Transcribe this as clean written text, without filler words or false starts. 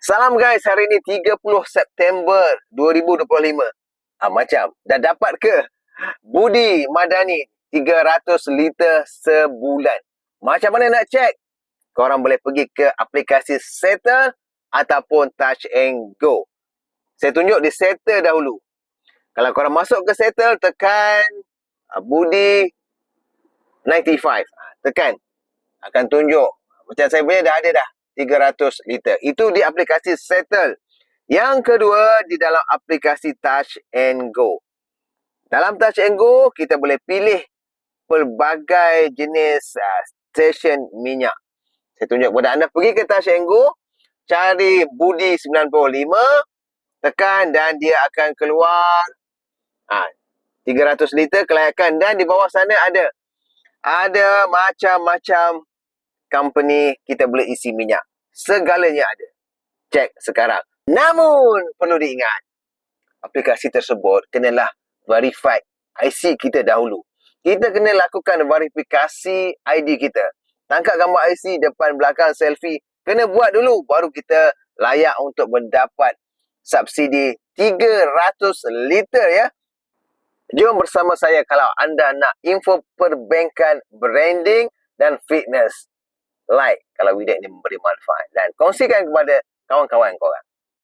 Salam guys, hari ini 30 September 2025. Macam, dah dapat ke Budi Madani 300 liter sebulan? Macam mana nak check? Korang boleh pergi ke aplikasi Settle ataupun Touch and Go. Saya tunjuk di Settle dahulu. Kalau korang masuk ke Settle, tekan Budi 95. Tekan. Akan tunjuk. Macam saya punya dah ada dah. 300 liter. Itu di aplikasi Settle. Yang kedua, di dalam aplikasi Touch and Go. Dalam Touch and Go, kita boleh pilih pelbagai jenis stesen minyak. Saya tunjuk kepada anda, pergi ke Touch and Go, cari Budi 95, tekan dan dia akan keluar 300 liter kelayakan. Dan di bawah sana ada macam-macam company kita boleh isi minyak. Segalanya ada. Cek sekarang. Namun, perlu diingat, aplikasi tersebut kenalah verified IC kita dahulu. Kita kena lakukan verifikasi ID kita. Tangkap gambar IC, depan belakang selfie. Kena buat dulu, baru kita layak untuk mendapat subsidi 300 liter ya. Jom bersama saya kalau anda nak info perbankan, branding dan fitness. Like kalau video ini memberi manfaat dan kongsikan kepada kawan-kawan korang.